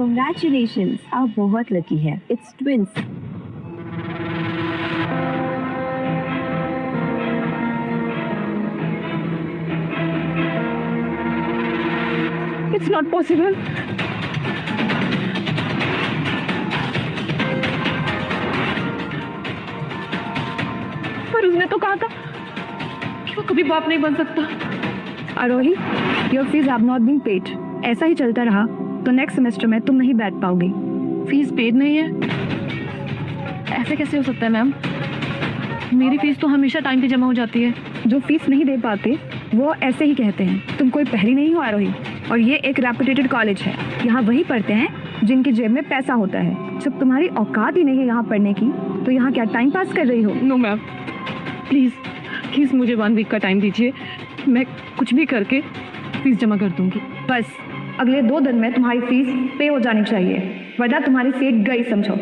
Congratulations, आप बहुत lucky है. It's twins. It's not possible. पर उसने तो कहा था कि वो कभी बाप नहीं बन सकता. आरोही, your fees have not been paid. ऐसा ही चलता रहा तो नेक्स्ट सेमेस्टर में तुम नहीं बैठ पाओगे. फीस पेड नहीं है? ऐसे कैसे हो सकता है मैम? मेरी फीस तो हमेशा टाइम पे जमा हो जाती है. जो फीस नहीं दे पाते वो ऐसे ही कहते हैं. तुम कोई पहली नहीं हो आरोही, और ये एक रेपुटेटेड कॉलेज है. यहाँ वही पढ़ते हैं जिनकी जेब में पैसा होता है. जब तुम्हारी औकात ही नहीं है यहाँ पढ़ने की तो यहाँ क्या टाइम पास कर रही हो? नो मैम, प्लीज प्लीज मुझे 1 वीक का टाइम दीजिए. मैं कुछ भी करके फीस जमा कर दूंगी. बस अगले 2 दिन में तुम्हारी फीस पे हो जानी चाहिए, वरना तुम्हारी सीट गई समझो.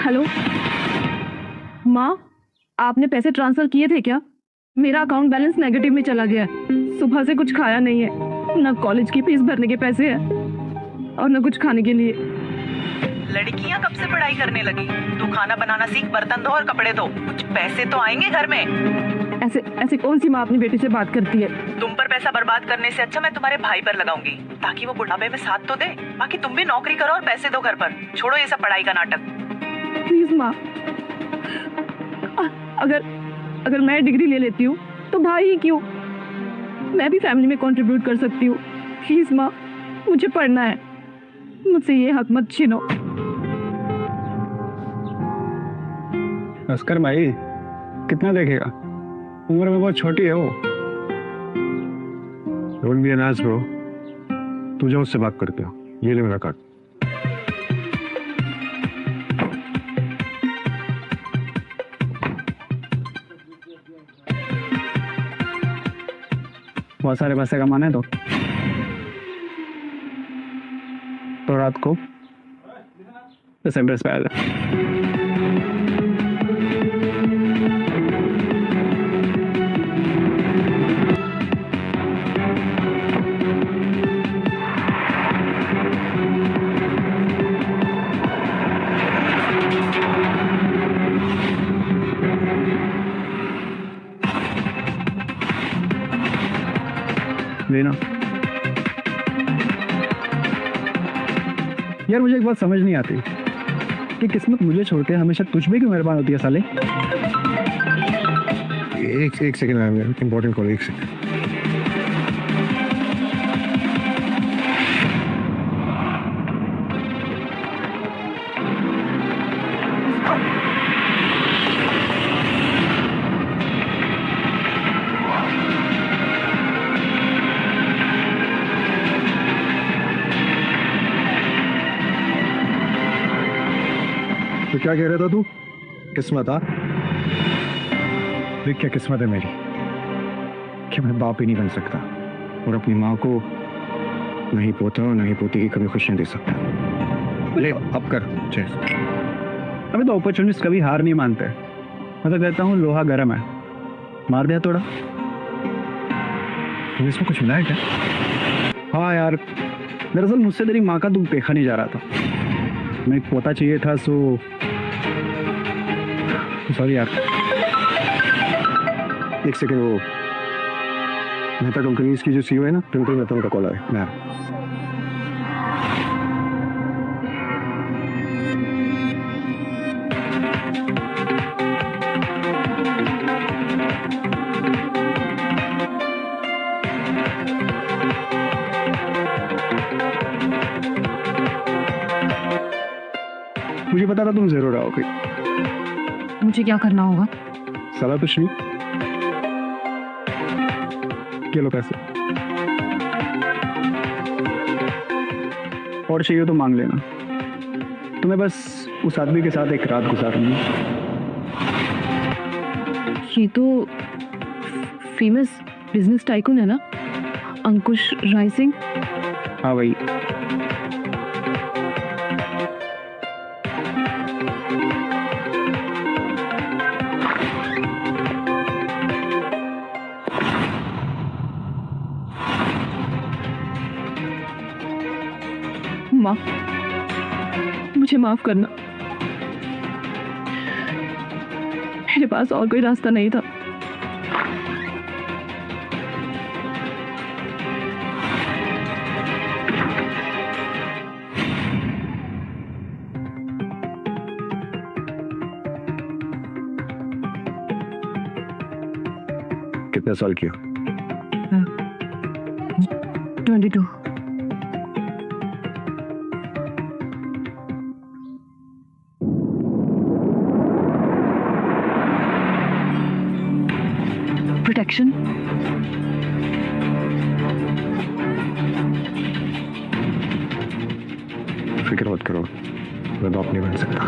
हेलो माँ, आपने पैसे ट्रांसफर किए थे क्या? मेरा अकाउंट बैलेंस नेगेटिव में चला गया है. सुबह से कुछ खाया नहीं है. ना कॉलेज की फीस भरने के पैसे हैं और ना कुछ खाने के लिए. लड़कियां कब से पढ़ाई करने लगी? तू खाना बनाना सीख, बर्तन धो और कपड़े धो. कुछ पैसे तो आएंगे घर में. ऐसे ऐसे कौन सी माँ अपनी बेटी से बात करती है? तुम पर पैसा बर्बाद करने से अच्छा मैं तुम्हारे भाई पर लगाऊंगी, ताकि वो बुढ़ापे में साथ तो दे. बाकी तुम भी नौकरी करो और पैसे दो घर पर. छोड़ो ये सब पढ़ाई का नाटक. प्लीज माँ, अगर मैं डिग्री ले लेती हूँ तो भाई ही क्यों? मैं भी फैमिली में कंट्रीब्यूट कर सकती हूँ. प्लीज माँ, मुझे पढ़ना है. मुझसे ये हक मत छीनो. अस्कर भाई कितना देखेगा? उम्र में बहुत छोटी है वो. Don't be an ass bro. तू जो उससे बात करते हो. ये ले मेरा कार्ड. बहुत सारे पैसे कमाने तो रात को इस एड्रेस पे आ जा. लेना. यार मुझे एक बात समझ नहीं आती कि किस्मत मुझे छोड़ के हमेशा तुझ पे क्यों मेहरबान होती है साले. एक सेकंड मैम, इंपॉर्टेंट कॉल. एक सेकंड. तो क्या कह रहा था तू? किस्मत? आ देख क्या किस्मत है मेरी कि मैं बाप ही नहीं बन सकता और अपनी माँ को नहीं पोता और नहीं पोती की कभी खुशियां दे सकता. ले अब कर. अभी तो अपॉर्चुनिस्ट कभी हार नहीं मानते. मैं तो कहता हूँ लोहा गर्म है, मार दिया थोड़ा. तो इसमें कुछ मिला है क्या? हाँ यार, दरअसल मुझसे तेरी माँ का दुख देखा नहीं जा रहा था. मैं एक पोता चाहिए था. सॉरी यार. एक सेकंड. वो मेहता कंपनीज की जो सीईओ है ना, ट्विंकल मेहता, उनका कॉल आया. मैं मुझे पता था तुम जरूर आओगे. मुझे क्या करना होगा? साला कुछ नहीं. ये लो पैसे. और चाहिए तो मांग लेना। तुम्हें बस उस आदमी के साथ एक रात गुजारनी है। ये तो फेमस बिजनेस टाइकून है ना, अंकुश राय सिंह। हाँ वही। माँ, मुझे माफ करना, मेरे पास और कोई रास्ता नहीं था। कितने साल की हो? 22। प्रोटेक्शन। फिक्र मत करो, मैं बाप नहीं बन सकता।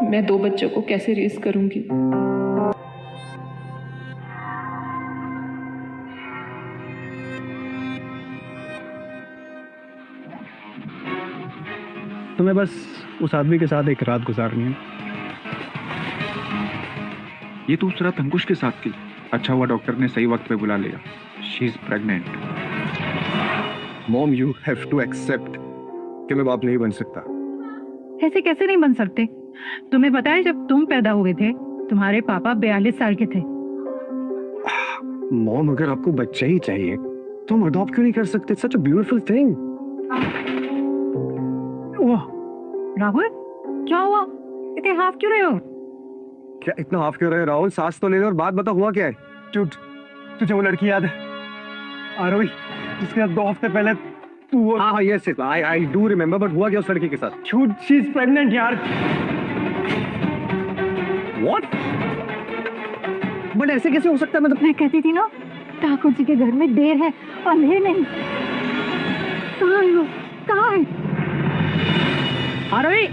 मैं 2 बच्चों को कैसे रेस करूंगी? तुम्हें बस उस आदमी के साथ एक रात गुजारनी है। ये तो उस रात अंकुश के साथ थी। अच्छा हुआ डॉक्टर ने सही वक्त पे बुला लिया। She is pregnant. Mom, you have to accept कि मैं बाप नहीं बन सकता। ऐसे कैसे नहीं बन सकते? तुम्हें पता है जब तुम पैदा हुए थे तुम्हारे पापा 42 साल के थे। मॉम, अगर आपको बच्चा ही चाहिए तो हम अडॉप्ट क्यों नहीं कर सकते? सच अ ब्यूटीफुल थिंग। राहुल, क्या हुआ? इतने हाफ क्यों रहे हो? क्या इतना हाफ क्यों रहे राहुल? सांस तो ले ले और बात बता, हुआ क्या है? तुझे वो लड़की याद है आरोही, जिसके साथ 2 हफ्ते पहले तू? हाँ, yes, I do remember, but हुआ क्या उस लड़की के साथ? झूठ, शी इज प्रेग्नेंट यार। व्हाट? बट ऐसे कैसे हो सकता है? मतलब मैं कहती थी ना, ठाकुर जी के घर में देर है अंधेर नहीं। कहाँ है वो? कहाँ है आरोही?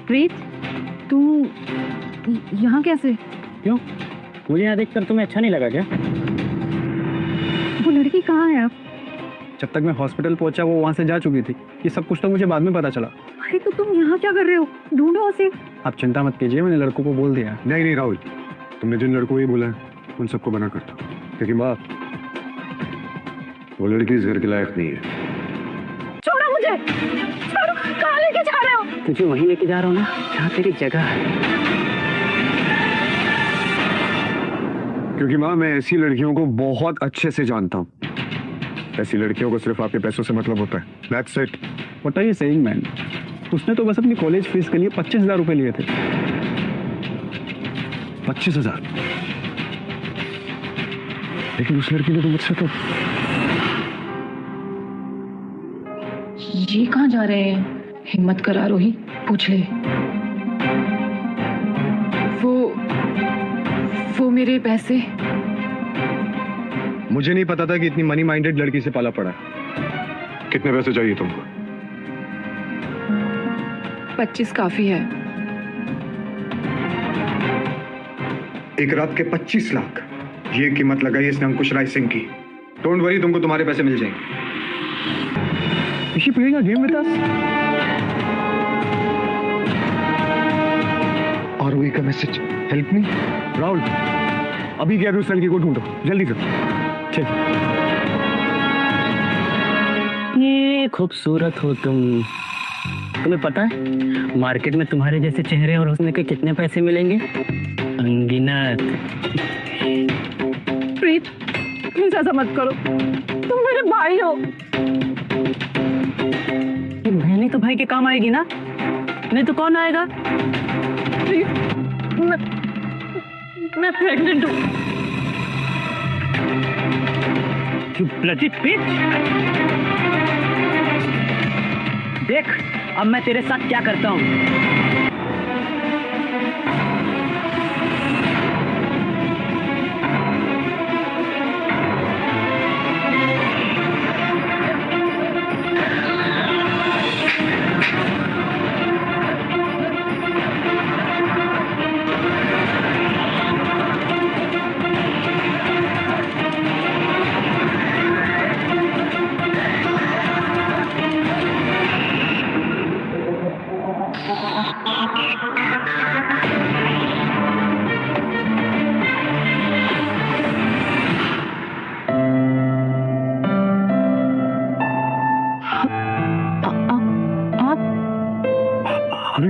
प्रीत, तू यहाँ कैसे? क्यों? मुझे यहाँ देखकर तुम्हें अच्छा नहीं लगा क्या? वो लड़की कहाँ है अब? जब तक मैं हॉस्पिटल पहुंचा वो वहां से जा चुकी थी। ये सब कुछ तो मुझे बाद में पता चला। अरे तो तुम यहाँ क्या कर रहे हो? ढूंढो उसे। आप चिंता मत कीजिए, मैंने लड़कों को बोल दिया। नहीं नहीं राहुल, तुमने जिन लड़कों को ये बोला है उन सबको मना करता, क्योंकि माँ वो लड़की इस घर के लायक नहीं है। छोड़ो मुझे, छोड़ो। कहाँ लेके जा रहे हो? तुझे वहीं लेके जा रहा हूँ ना जहाँ तेरी जगह है। क्योंकि माँ मैं ऐसी लड़कियों को बहुत अच्छे से जानता हूँ। ऐसी लड़कियों को सिर्फ आपके पैसों से मतलब होता है। That's it. What are you saying, man? उसने तो बस अपनी कॉलेज फीस के लिए 25,000 रुपए लिए थे। 25,000? लेकिन उस लड़की ने तो मुझसे तो ये कहाँ जा रहे हैं? हिम्मत कर आरोही, पूछ ले। वो मेरे पैसे। मुझे नहीं पता था कि इतनी मनी माइंडेड लड़की से पाला पड़ा। कितने पैसे चाहिए तुमको? 25 काफी है। एक रात के 25 लाख, ये कीमत लगाई इसने अंकुश राय सिंह की। डोंट वरी, तुमको तुम्हारे पैसे मिल जाएंगे। Is she playing a game with us? आरोही का मैसेज, हेल्प मी। राहुल, अभी क्या उस लड़की को ढूंढो, जल्दी करो। ठीक। ये खूबसूरत हो तुम। तुम्हें पता है मार्केट में तुम्हारे जैसे चेहरे और हुस्न के कितने पैसे मिलेंगे? अनगिनत। प्रीत, प्लीज ऐसा मत करो, तुम मेरे भाई हो। ये बहनी तो भाई के काम आएगी ना, नहीं तो कौन आएगा? मैं प्रेग्नेंट हूँ। You bloody bitch! देख अब मैं तेरे साथ क्या करता हूँ।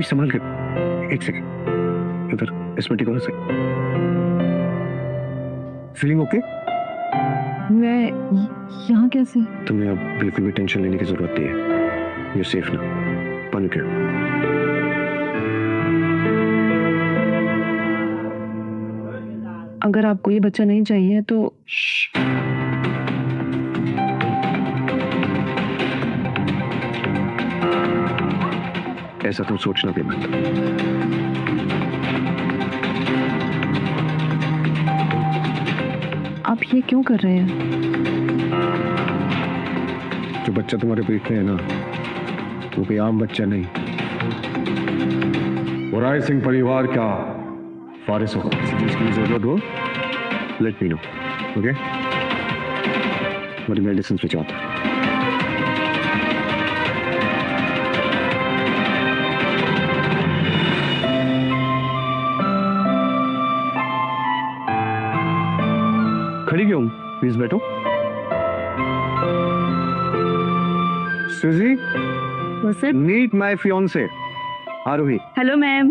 संभाल कर, एक सेकंड इधर इस मिट्टी को से। Feeling okay? मैं यहाँ कैसे? तुम्हें अब बिल्कुल भी टेंशन लेने की जरूरत नहीं है। यू सेफ ना, पानी पियो। अगर आपको ये बच्चा नहीं चाहिए तो ऐसा तुम सोचना भी मत। आप ये क्यों कर रहे हैं? जो बच्चा तुम्हारे पेट में है ना, वो कोई आम बच्चा नहीं, वो राय सिंह परिवार का वारिस होगा। किसी चीज की जरूरत हो लेट मी नो, ओके? मेरी मेडिसिन पे जाता। खड़ी क्यों? प्लीज बैठो। Suji, meet my fiancee Aarohi. Hello ma'am.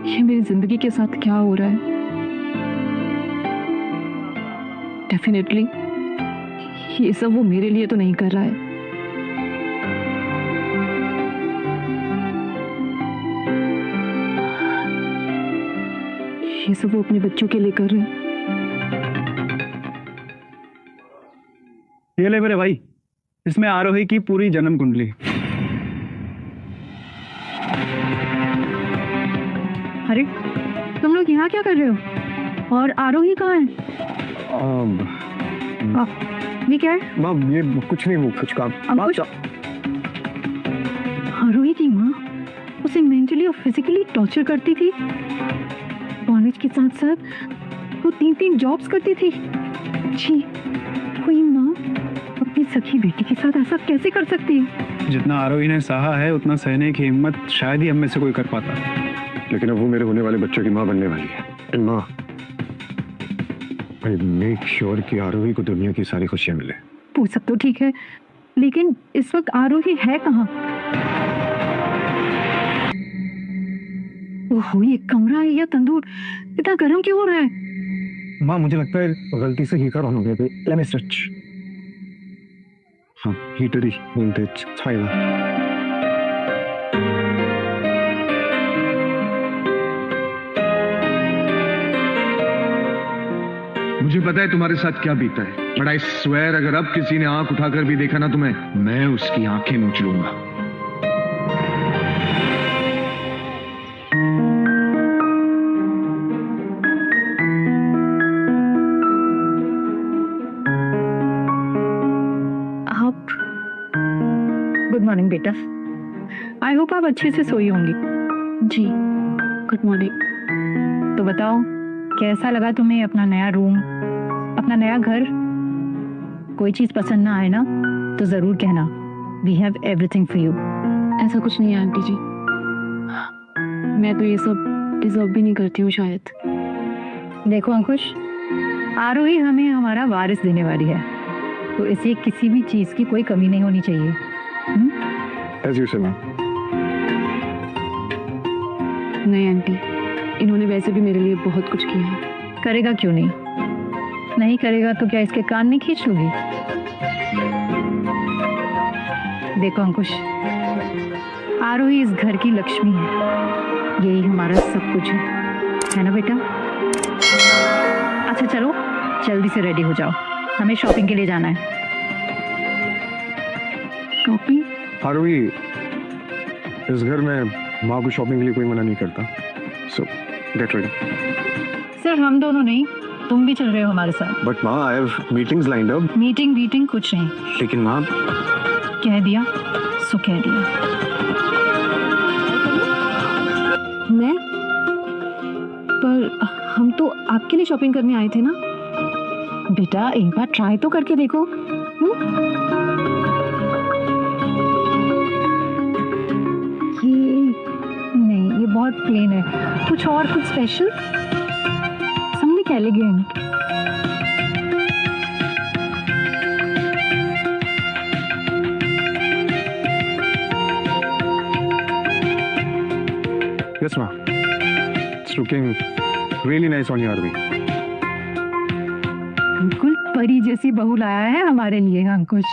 ये मेरी जिंदगी के साथ क्या हो रहा है? डेफिनेटली ये सब वो मेरे लिए तो नहीं कर रहा है। ये सब वो अपने बच्चों के लिए कर रहे हैं। ये ले मेरे भाई, इसमें आरोही की पूरी जन्म कुंडली। अरे तुम लोग यहाँ क्या कर रहे हो? और आरोही कहाँ है? ये क्या है? ये कुछ नहीं, वो कुछ काम। अंकुश, आरोही की माँ और फिजिकली टॉर्चर करती थी। कॉलेज के साथ साथ वो 3 जॉब्स करती थी। जी, कोई माँ अपनी सखी बेटी के साथ ऐसा कैसे कर सकती है? जितना आरोही ने सहा है उतना सहने की हिम्मत शायद ही हम में से कोई कर पाता। लेकिन अब वो मेरे होने वाले बच्चों की माँ बनने वाली है। एंड माँ, आई मेक श्योर कि आरोही को दुनिया की सारी खुशियाँ मिले। वो सब तो ठीक है, लेकिन इस वक्त आरोही है कहाँ? ओहो, ये कमरा है या तंदूर? इतना गर्म क्यों हो रहा है? माँ, मुझे लगता है गलती से हीटर ऑन हो गया। Let me switch. हाँ, हीटर ही विंटेज थाईलैंड। मुझे पता है तुम्हारे साथ क्या बीता है, बट आई स्वेयर अगर अब किसी ने आंख उठाकर भी देखा ना तुम्हें, मैं उसकी आंखें नोच लूंगा। आप गुड मॉर्निंग बेटा। आई होप आप अच्छे से सोई होंगी। जी गुड मॉर्निंग। तो बताओ, कैसा लगा तुम्हें अपना नया रूम, अपना नया घर? कोई चीज पसंद ना आए ना तो जरूर कहना। We have everything for you. ऐसा कुछ नहीं है आंटी जी, मैं तो ये सब डिजर्व भी नहीं करती हूँ शायद। देखो अंकुश, आरोही हमें हमारा वारिस देने वाली है, तो इसे किसी भी चीज की कोई कमी नहीं होनी चाहिए। As you say, माँ। नहीं आंटी, इन्होंने वैसे भी मेरे लिए बहुत कुछ किया है। करेगा क्यों नहीं? नहीं करेगा तो क्या इसके कान नहीं खींच लूंगी? देखो अंकुश, आरोही इस घर की लक्ष्मी है, यही हमारा सब कुछ है ना बेटा? अच्छा चलो, जल्दी से रेडी हो जाओ, हमें शॉपिंग के लिए जाना है। शॉपिंग? आरोही, इस घर में माँ को शॉपिंग के लिए कोई मना नहीं करता। So, get ready. सिर्फ हम दोनों नहीं, तुम भी चल रहे हो हमारे साथ। But माँ, I have meetings lined up. Meeting कुछ नहीं। लेकिन माँ, कह दिया सो कह दिया। मैं? पर हम तो आपके लिए शॉपिंग करने आए थे ना। बेटा एक बार ट्राई तो करके देखो। ये नहीं, ये बहुत प्लेन है, कुछ और, कुछ special, something elegant. yes ma. It's looking really nice on you, Arvi. बिल्कुल परी जैसी बहू लाया है हमारे लिए अंकुश।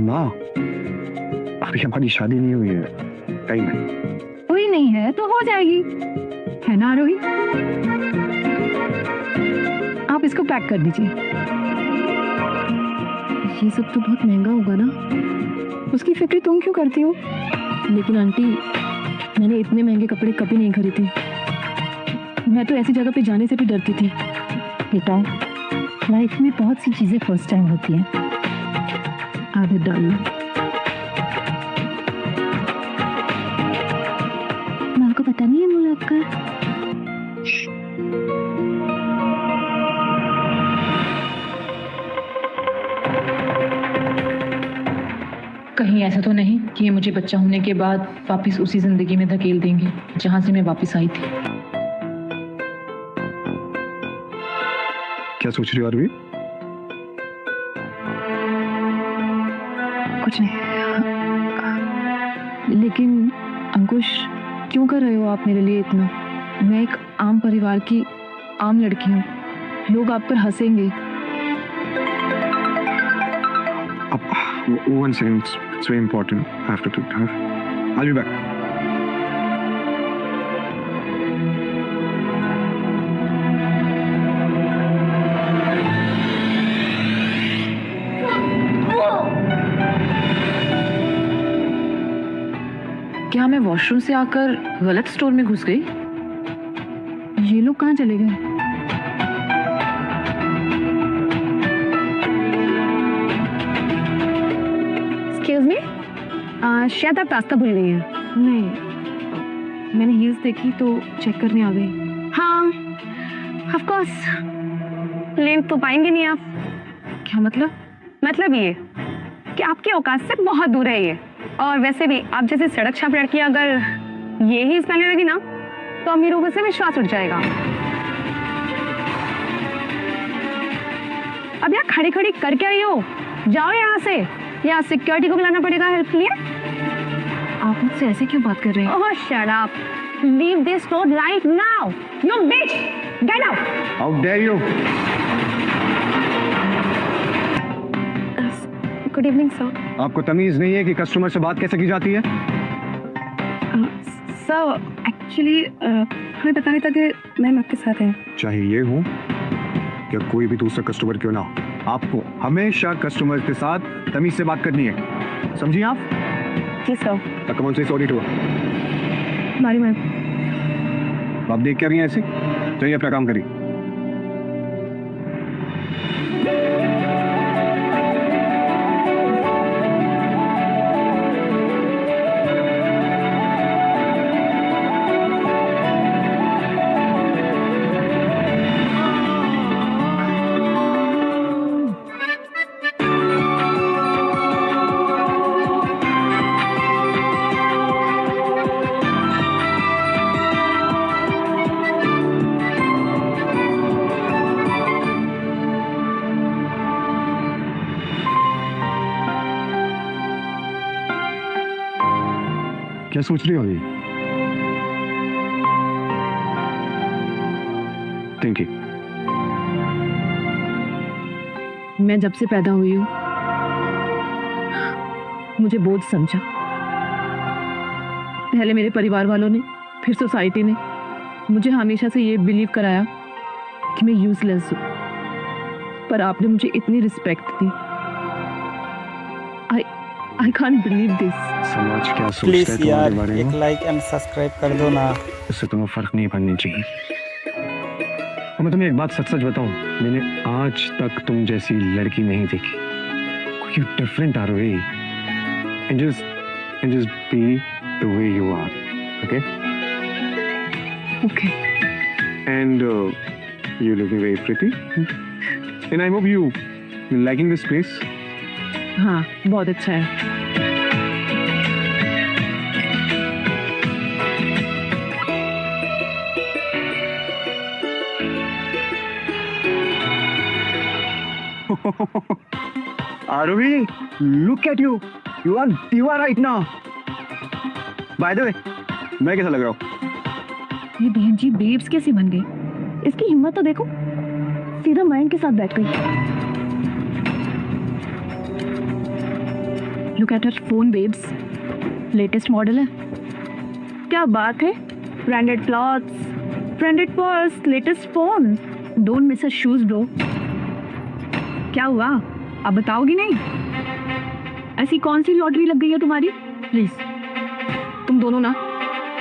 माँ, अभी हमारी शादी नहीं हुई है, टाइम है। कोई नहीं है तो हो जाएगी, है ना आरोही? आप इसको पैक कर दीजिए। ये सब तो बहुत महंगा होगा ना। उसकी फिक्र तुम क्यों करती हो? लेकिन आंटी, मैंने इतने महंगे कपड़े कभी नहीं खरीदे। मैं तो ऐसी जगह पे जाने से भी डरती थी। बेटा, लाइफ में बहुत सी चीजें फर्स्ट टाइम होती हैं। आदत डाल लो। माँ को पता नहीं है मुलाकात का? कहीं ऐसा तो नहीं कि ये मुझे बच्चा होने के बाद वापस उसी जिंदगी में धकेल देंगे जहां से मैं वापस आई थी। क्या सोच रही हो आरवी? कुछ नहीं। लेकिन अंकुश, क्यों कर रहे हो आप मेरे लिए इतना? मैं एक आम परिवार की आम लड़की हूँ, लोग आप पर हंसेंगे। One second, it's very important. I have to take her. I'll be back. क्या मैं वॉशरूम से आकर गलत स्टोर में घुस गई? ये लोग कहाँ चले गए? Excuse me? शायद आप रास्ता भूल गई हैं। नहीं, मैंने हील्स देखी तो चेक करने आ गई। हाँ, ऑफ कोर्स लेन तो पाएंगे नहीं आप। क्या मतलब? मतलब ये कि आपकी औकात से बहुत दूर है ये। और वैसे भी आप जैसे सड़क छाप लड़की अगर ये ही पहनने लगी ना तो अमीरों पर से विश्वास उठ जाएगा। अब यार खड़ी खड़ी करके आई हो, जाओ यहाँ से, या सिक्योरिटी को बुलाना पड़ेगा हेल्प के लिए। आप मुझसे ऐसे क्यों बात कर रहे हैं? Oh shut up, leave this road right now, you bitch, get out. How dare you. Good evening sir. आपको तमीज नहीं है कि कस्टमर से बात कैसे की जाती है? सर एक्चुअली हमें पता नहीं था कि मैम आपके साथ हैं। चाहे ये हो या कोई भी दूसरा कस्टमर क्यों ना हो, आपको हमेशा कस्टमर के साथ तमीज से बात करनी है, समझिए आप? जी सर। कौन से सॉरी टू हमारी मैम। आप देख क्या रही हैं ऐसे? चलिए अपना काम करिए। क्या सोच रही हो अभी? थिंकिंग। मैं जब से पैदा हुई हूँ मुझे बोझ समझा। पहले मेरे परिवार वालों ने, फिर सोसाइटी ने मुझे हमेशा से ये बिलीव कराया कि मैं यूजलेस हूँ, पर आपने मुझे इतनी respect the. I can't believe this. समाज क्या सोचता है प्लीज तुम्हारे यार बारे एक में? लाइक एंड सब्सक्राइब कर दो ना। इससे तुम्हें फर्क नहीं पड़नी चाहिए। और मैं तुम्हें एक बात सच सच बताऊं, मैंने आज तक तुम जैसी लड़की नहीं देखी। कोई different Aarohi. And just be the way you are, okay? Okay. And you're looking very pretty. And I hope you're liking this place. हाँ, बहुत अच्छा है। Arohi, look at you. You are diva right now. By the way, मैं कैसा लग रहा हूँ? ये बहन जी बेब्स कैसी बन गई? इसकी हिम्मत तो देखो, सीधा माइंड के साथ बैठ गई। Look at her phone babes, latest model है। क्या बात है, branded clothes, branded purse, latest phone, don't miss a shoes bro. क्या हुआ, अब बताओगी नहीं? ऐसी कौन सी लॉटरी लग गई है तुम्हारी? प्लीज तुम दोनों ना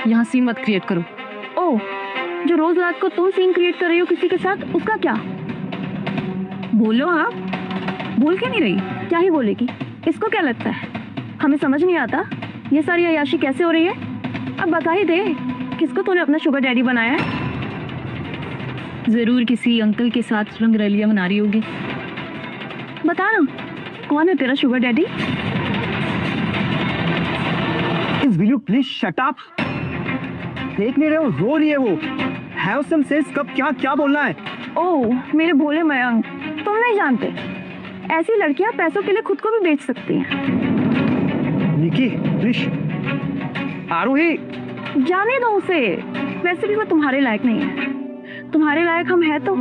यहाँ सीन मत क्रिएट करो। ओह, जो रोज रात को तुम सीन क्रिएट कर रही हो किसी के साथ, उसका क्या? बोलो। हाँ, बोल क्यों नहीं रही? क्या ही बोलेगी? इसको क्या लगता है हमें समझ नहीं आता ये सारी अय्याशी कैसे हो रही है? अब बता ही दे, किसको तूने अपना शुगर डैडी बनाया है? जरूर किसी अंकल के साथ रंगरलियां मना रही होगी। बता ना, कौन है तेरा sugar daddy? Will you please shut up? देख नहीं रहे हो, रो रही है वो। Have some sense, कब क्या क्या बोलना है? ओह मेरे भोले मयंक, तुम नहीं जानते ऐसी लड़कियां पैसों के लिए खुद को भी बेच सकती हैं। निकी, प्लीज। आरोही, जाने दो उसे, वैसे भी वो तुम्हारे लायक नहीं है। तुम्हारे लायक हम है तो।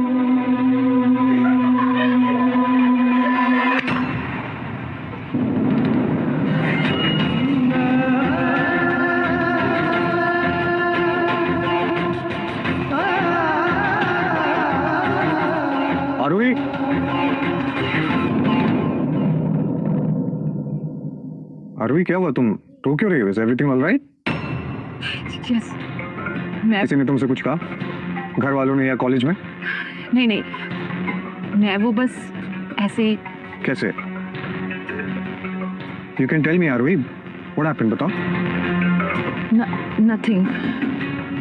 आरोही, आरोही क्या हुआ? तुम रो क्यों रही हो? Everything all right? यस। किसी ने तुमसे कुछ कहा? घर वालों ने या कॉलेज में? नहीं, मैं वो बस ऐसे ही। कैसे? You can tell me, Aarohi, What happened? बताओ. नथिंग,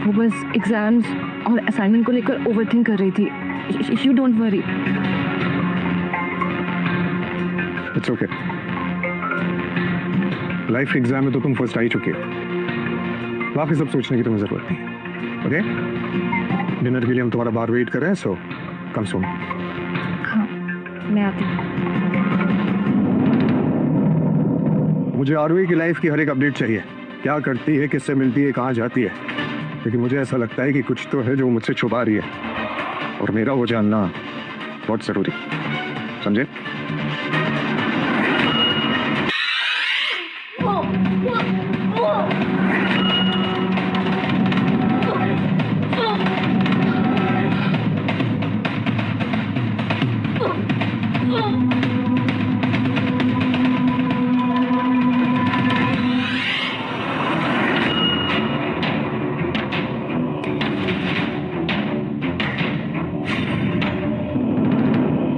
वो बस एग्जाम्स और असाइनमेंट को लेकर ओवरथिंक कर रही थी. You don't worry. It's okay. Life exam में तो तुम फर्स्ट आ ही चुके हो. बाकी सब सोचने की तुम्हें जरूरत नहीं. ओके? डिनर के लिए हम तुम्हारा बाहर वेट कर रहे हैं, सो कम सून. हाँ, मैं आती हूँ. मुझे आरोही की लाइफ की हर एक अपडेट चाहिए. क्या करती है, किससे मिलती है, कहाँ जाती है. लेकिन मुझे ऐसा लगता है कि कुछ तो है जो मुझसे छुपा रही है, और मेरा वो जानना बहुत जरूरी. समझे?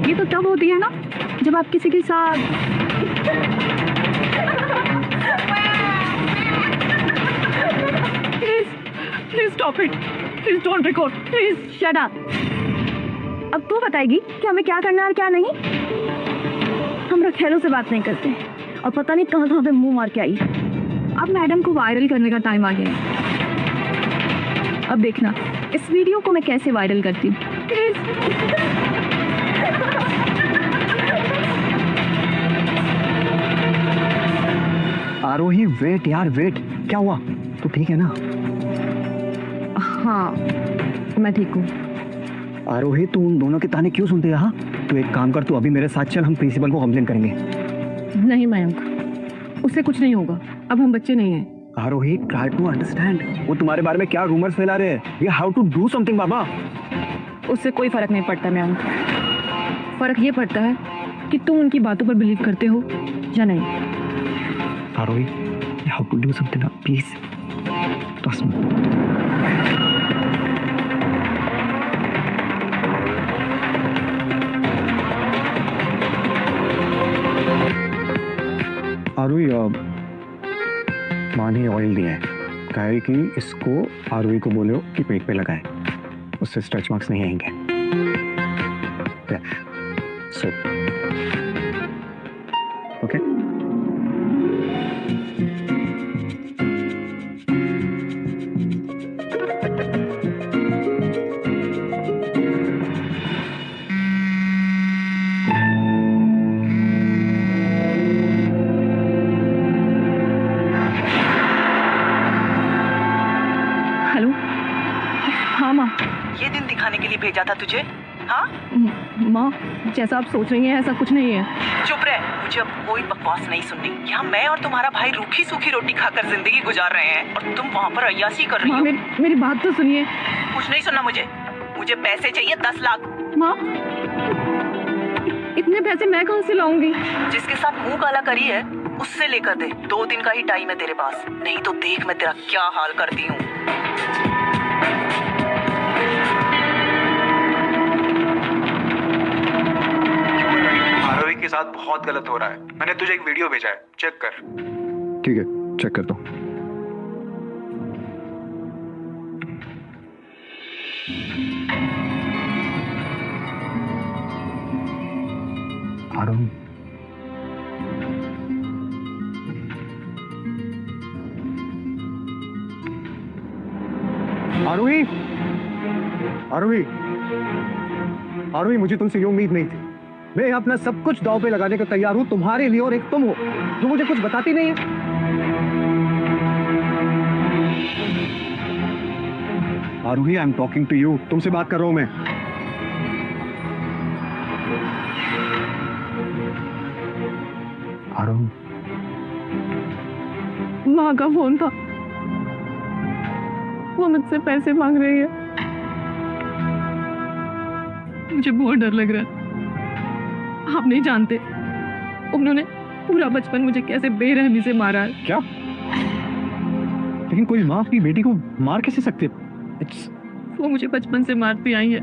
ये तो तब होती है ना जब आप किसी के साथ please stop it. Please don't record. Please shut up. अब तू बताएगी कि हमें क्या करना है और क्या नहीं. हम रखेलों से बात नहीं करते और पता नहीं कहाँ कहाँ पे मुंह मार के आई. अब मैडम को वायरल करने का टाइम आ गया है. अब देखना इस वीडियो को मैं कैसे वायरल करती हूँ. आरोही वेट यार वेट. क्या हुआ? तू ठीक है ना? हाँ, मैं ठीक हूँ. आरोही तू उन दोनों के ताने क्यों सुनते है? हाँ, तू एक काम कर, तू अभी मेरे साथ चल, हम प्रिंसिपल को कंप्लेन करेंगे. नहीं मयंक, उससे कुछ नहीं होगा. अब हम बच्चे नहीं हैं. Arohi try to understand. वो तुम्हारे बारे में क्या रूमर्स फैला रहे हैं. We have to do something बाबा. उससे कोई फर्क नहीं पड़ता मयंक. फर्क ये पड़ता है कि तुम उनकी बातों पर बिलीव करते हो या नहीं. आरोही, you have to do something now, please. Trust me. आरोही, माँ ने ऑयल दिया है. कहा है कि इसको आरोही को बोलो कि पेट पे लगाए, उससे स्ट्रेच मार्क्स नहीं आएंगे. So okay. हेलो. हाँ माँ. ये दिन दिखाने के लिए भेजा था तुझे? हाँ? माँ, जैसा आप सोच रही हैं ऐसा कुछ नहीं है. चुप रह. मुझे अब कोई बकवास नहीं सुननी. यहाँ मैं और तुम्हारा भाई रूखी सूखी रोटी खाकर जिंदगी गुजार रहे हैं और तुम वहाँ पर अय्याशी कर रही माँ, हो. मेरी बात तो सुनिए. कुछ नहीं सुनना मुझे. मुझे पैसे चाहिए 10 लाख. माँ, इतने पैसे मैं कहाँ से लाऊंगी? जिसके साथ मुंह काला करी है उससे लेकर दे. 2 दिन का ही टाइम है तेरे पास, नहीं तो देख मैं तेरा क्या हाल करती हूँ. आरोही के साथ बहुत गलत हो रहा है. मैंने तुझे एक वीडियो भेजा है, चेक कर. ठीक है, चेक करता हूँ. आरोही, आरोही, आरोही, आरोही, मुझे तुमसे ये उम्मीद नहीं थी. मैं अपना सब कुछ दांव पे लगाने को तैयार हूं तुम्हारे लिए, और एक तुम हो जो मुझे कुछ बताती नहीं है. Arohi, I am talking to you. तुमसे बात कर रहा हूं मैं. आरोही, माँ का फोन था. वो मुझसे पैसे मांग रही है. मुझे बहुत डर लग रहा है. आप नहीं जानते उन्होंने पूरा बचपन मुझे कैसे बेरहमी से मारा है. क्या? लेकिन कोई माँ अपनी बेटी को मार कैसे सकते? वो मुझे बचपन से मारती आई है.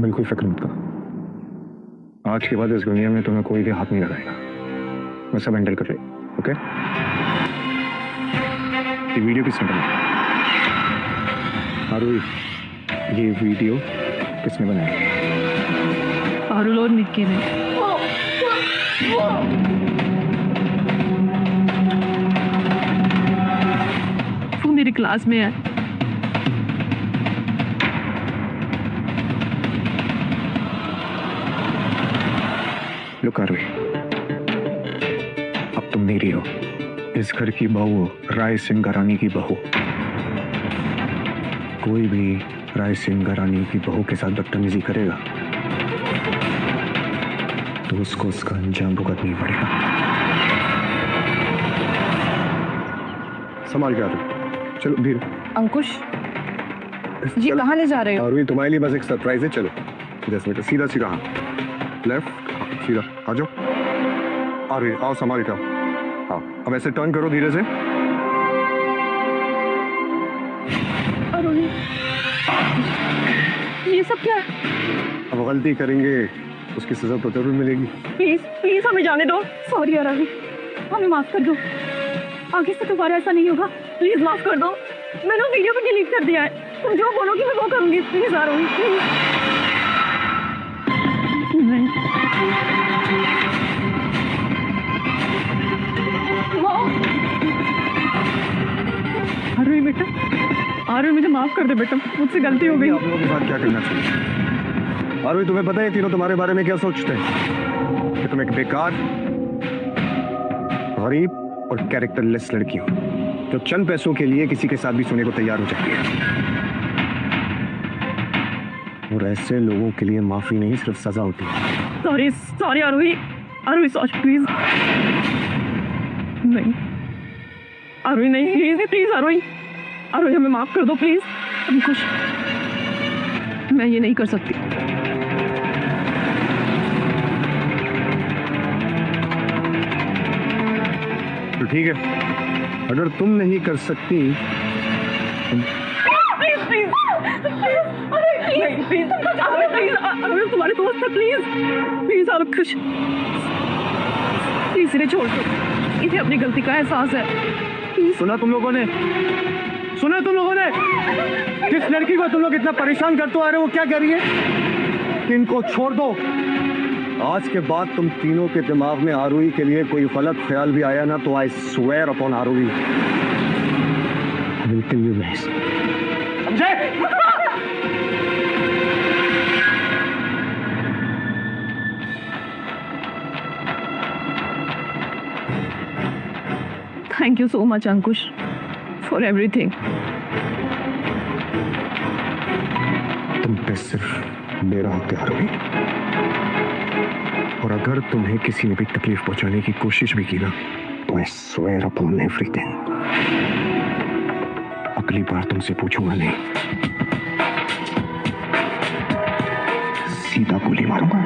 बिल्कुल फिक्र मत करो. आज के बाद इस दुनिया में तुम्हें कोई भी हाथ नहीं लगाएगा. मैं सब हैंडल कर रही। ओके, ये वीडियो किसने बनाया? आरोही, ये वीडियो किसने बनाया? पारुल और निक्की ने। वो मेरी क्लास में है। लुक आरोही, अब तुम मेरी हो, इस घर की बहू हो, राय सिंह घरानी की बहू। कोई भी राय सिंह घरानी की बहू के साथ बदतमीजी करेगा तो उसको उसका अंजाम भुगतना पड़ेगा। संभाल के आरोही, चलो धीरे। अंकुश जी कहाँ ले जा रहे हो? आरोही, तुम्हारे लिए बस एक सरप्राइज है। चलो 10 मिनट, सीधा सीधा, हाँ लेफ्ट, सीधा आ जाओ। आरोही आओ, संभाल के आओ। हाँ, अब ऐसे टर्न करो धीरे से। आरोही, ये सब क्या है? अब गलती करेंगे उसकी सजा तो जरूर मिलेगी। प्लीज प्लीज हमें जाने दो। सॉरी आरोही, हमें माफ कर दो। आगे से दोबारा ऐसा नहीं होगा। प्लीज माफ कर दो। मैंने वीडियो को डिलीट कर दिया है। तुम जो बोलोगी मैं वो करूंगी। Please Aarohi, please. आरोही बेटा, आरोही मुझे माफ कर दे बेटा, मुझसे गलती हो गई। आप लोगों के साथ क्या करना चाहिए? आरोही, तुम्हें पता है तीनों तुम्हारे बारे में क्या सोचते हैं? कि तुम एक बेकार, गरीब और कैरेक्टरलेस लड़की हो जो चंद पैसों के लिए किसी के साथ भी सोने को तैयार हो जाती है। और ऐसे लोगों के लिए माफी नहीं, सिर्फ सजा होती है। Sorry sorry Aarohi, Aarohi sorry please. नहीं आरोही, नहीं प्लीज प्लीज आरोही, आरोही हमें माफ कर दो प्लीज। अंकुश, मैं ये नहीं कर सकती। तो ठीक है, अगर तुम नहीं कर सकती प्लीज प्लीज प्लीज प्लीज, तुम्हारे दोस्त है प्लीज प्लीज अंकुश, प्लीज इन्हें छोड़ दो। इसे अपनी गलती का एहसास है। सुना तुम लोगों ने, सुना तुम लोगों ने? जिस लड़की को तुम लोग इतना परेशान करते आ रहे हो, वो क्या कह रही है? इनको छोड़ दो। आज के बाद तुम तीनों के दिमाग में आरोही के लिए कोई गलत ख्याल भी आया ना, तो I swear upon Arohi will kill you guys. समझे? Thank you so much Ankush for everything. तुम पे सिर्फ मेरा हथियार हुई, और अगर तुम्हें किसी ने भी तकलीफ पहुंचाने की कोशिश भी की ना, तो आई स्वेयर अपॉन एवरीथिंग, अगली बार तुमसे पूछूंगा नहीं, सीधा गोली मारूंगा।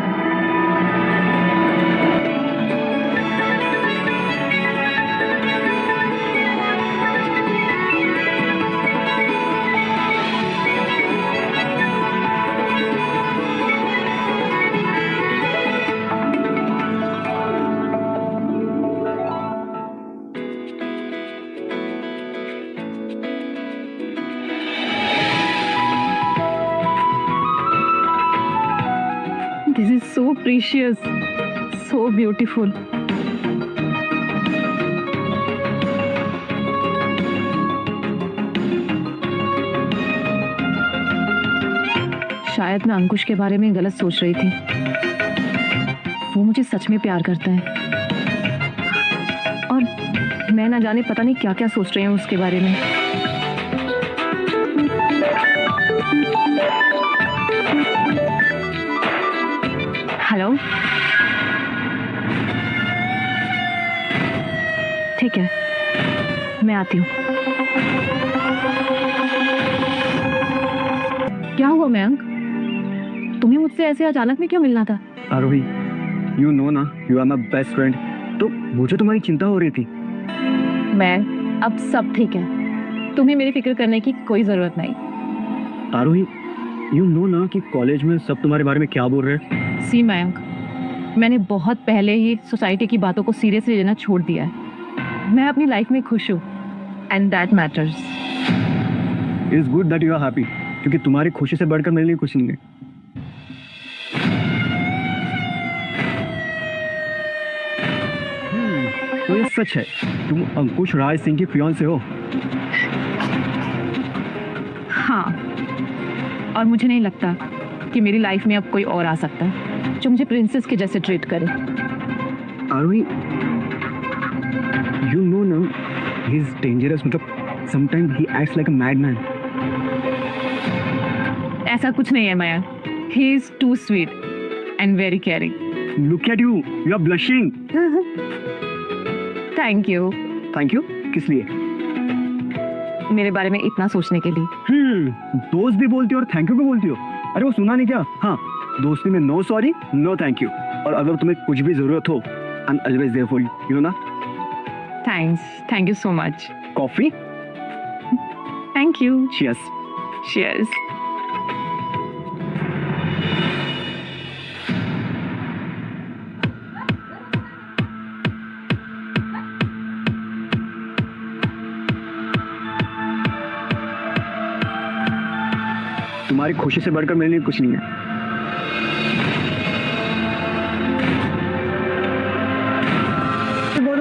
This is so precious, so beautiful. शायद मैं अंकुश के बारे में गलत सोच रही थी। वो मुझे सच में प्यार करता है और मैं ना जाने पता नहीं क्या क्या सोच रही हूँ उसके बारे में। हेलो, ठीक है मैं आती हूँ। क्या हुआ मयंक, तुम्हें मुझसे ऐसे अचानक में क्यों मिलना था? आरोही, यू नो ना, you are my best friend, तो मुझे तुम्हारी चिंता हो रही थी। मयंक, अब सब ठीक है, तुम्हें मेरी फिक्र करने की कोई जरूरत नहीं। आरोही, यू नो ना कि कॉलेज में सब तुम्हारे बारे में क्या बोल रहे हैं। सी मयंक, मैंने बहुत पहले ही सोसाइटी की बातों को सीरियसली लेना छोड़ दिया है। मैं अपनी लाइफ में खुश हूँ and that matters. It's good that you are happy, क्योंकि तुम्हारी खुशी से बढ़कर मेरे लिए कुछ नहीं है। तो ये सच है, तुम अंकुश राय सिंह की फियांसे हो? हाँ, और मुझे नहीं लगता कि मेरी लाइफ में अब कोई और आ सकता है जो मुझे प्रिंसेस के जैसे ट्रीट करे। आरोही, you know now, he's dangerous. मतलब sometimes he acts like a madman. ऐसा कुछ नहीं है Mayank. He is too sweet and very caring. Look at you, you are blushing. Thank you. Thank you? किस लिए? मेरे बारे में इतना सोचने के लिए। दोस्त भी बोलती हो और थैंक यू भी बोलती हो। अरे वो सुना नहीं क्या? हाँ, दोस्ती में no sorry no thank you, और अगर तुम्हें कुछ भी जरूरत हो I am always there for you, you know ना। Thank you so much. Coffee? Thank you. Cheers. Cheers. तुम्हारी खुशी से बढ़कर मेरे लिए कुछ नहीं है।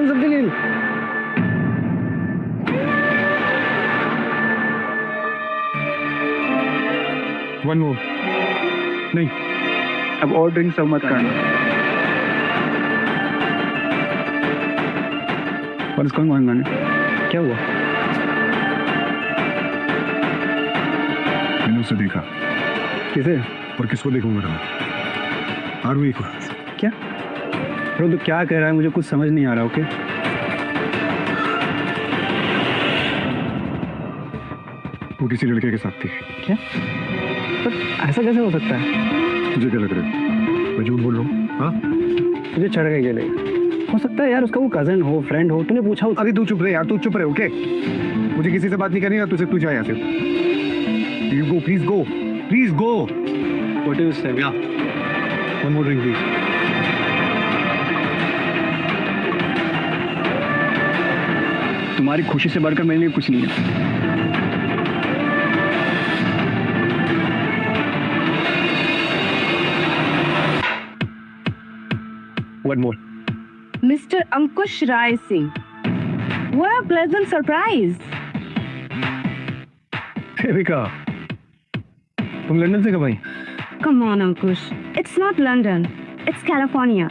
सबके लिए वन मोर। नहीं, अब और ड्रिंक सब मत करना। और इसको मांगना क्या हुआ? मैंने उसे देखा। किसे? और किसको देखूंगा मैं? आरोही को। क्या? तो क्या कह रहा है, मुझे कुछ समझ नहीं आ रहा। ओके, वो किसी लड़के के साथ थी। क्या? पर ऐसा कैसे हो सकता है? तुझे क्या लग रहा है मैं झूठ बोल रहा हूँ? हाँ, तुझे चढ़ गई ये नहीं हो सकता है यार, उसका वो कजन हो, फ्रेंड हो, तूने पूछा हो? अभी तू चुप रहे यार, तू चुप रहे। ओके, मुझे किसी से बात नहीं करनी है, तुझे तू जा यहाँ से। You go, please go, please go. What is it? Yeah, one more drink please. तुम्हारी खुशी से बढ़कर मेरे लिए कुछ नहीं है। One more. Mr. Ankush Rai Singh. What a pleasant surprise. Devika, तुम लंदन से कब आई? Come on, Ankush. It's not London. It's California.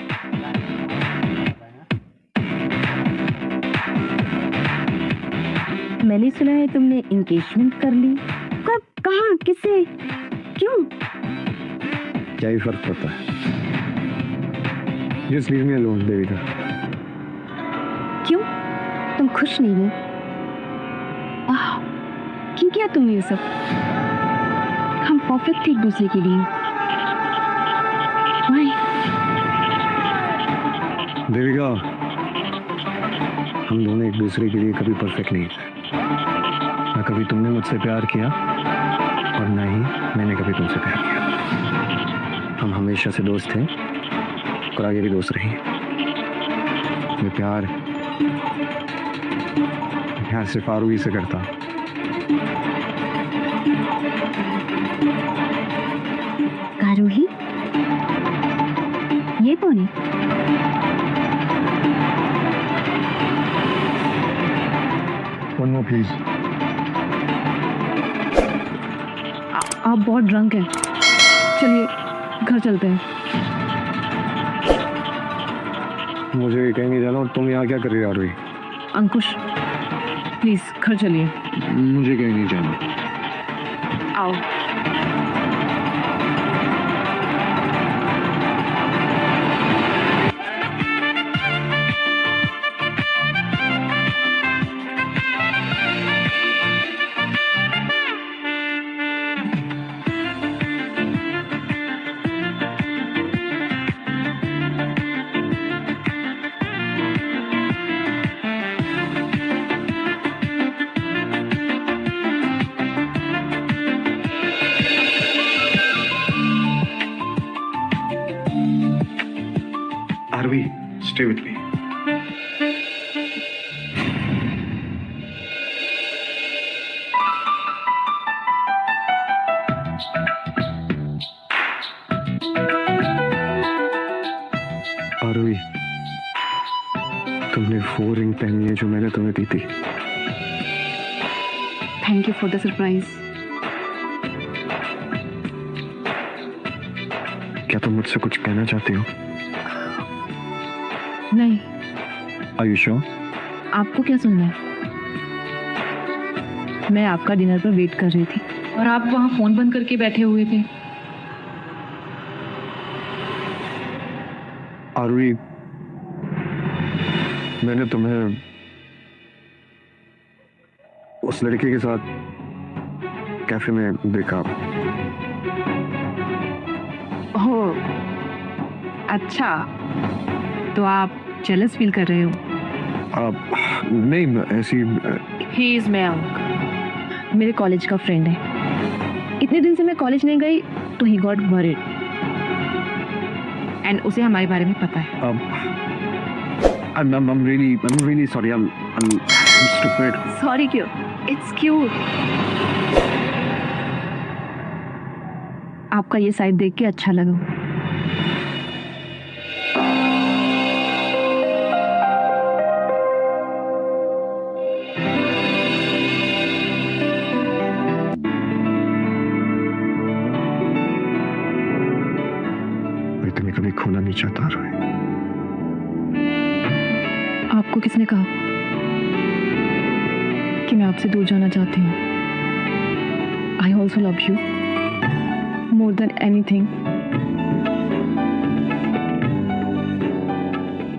मैंने सुना है तुमने एंगेजमेंट कर ली। कब, कहाँ, किससे, क्यों? क्या ही फर्क पड़ता है? Just leave me alone, Devika. क्यों? तुम खुश नहीं हो? क्यों किया तुमने ये सब? हम परफेक्ट थे एक दूसरे के लिए। Why? देविका, हम दोनों एक दूसरे के लिए कभी परफेक्ट नहीं थे। ना कभी तुमने मुझसे प्यार किया और ना ही मैंने कभी तुमसे प्यार किया। हम हमेशा से दोस्त थे और आगे भी दोस्त रहेंगे। मैं प्यार सिर्फ आरोही से करता। आरोही? ये कौन है? One more please. आप बहुत ड्रंक हैं। चलिए घर चलते हैं। मुझे कहीं नहीं जाना और तुम यहाँ क्या कर रही हो आरोही? अंकुश प्लीज घर चलिए। मुझे कहीं नहीं जाना। आओ। Stay with me. आरोही, तुमने वो रिंग पहनी है जो मैंने तुम्हें दी थी। Thank you for the surprise. क्या तुम मुझसे कुछ कहना चाहती हो? नहीं। Are you sure? आपको क्या सुनना है? मैं आपका डिनर पर वेट कर रही थी। और आप वहाँ फोन बंद करके बैठे हुए थे। आरोही, मैंने तुम्हें उस लड़के के साथ कैफे में देखा। हो, अच्छा, तो आप जेलस फील कर रहे हो? नहीं, ऐसी। ही इज मयंक, मेरे कॉलेज का फ्रेंड है। इतने दिन से मैं कॉलेज नहीं गई तो ही गॉट वरीड, एंड उसे हमारे बारे में पता है। I'm really sorry. I'm stupid. Sorry क्यों? It's cute. आपका ये साइड देख के अच्छा लगा। मैं तुम्हें कभी खोना नहीं चाहता आरोही। आपको किसने कहा कि मैं आपसे दूर जाना चाहती हूँ? I also love you more than anything.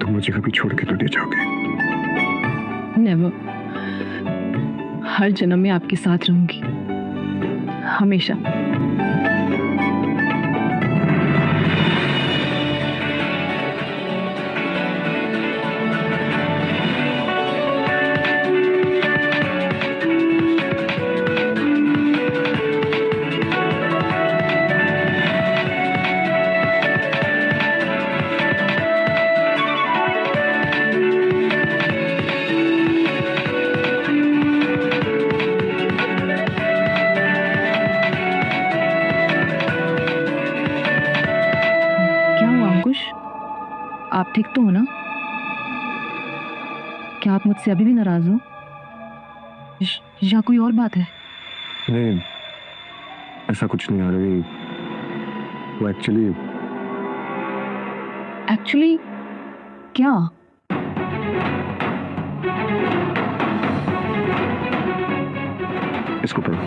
तुम मुझे कभी छोड़ के तो नहीं जाओगे? नेवर। हर जन्म में आपके साथ रहूंगी, हमेशा। आप ठीक तो हो ना? क्या आप मुझसे अभी भी नाराज हो या कोई और बात है? नहीं, ऐसा कुछ नहीं आ रही। वो एक्चुअली क्या? इसको पढ़ो।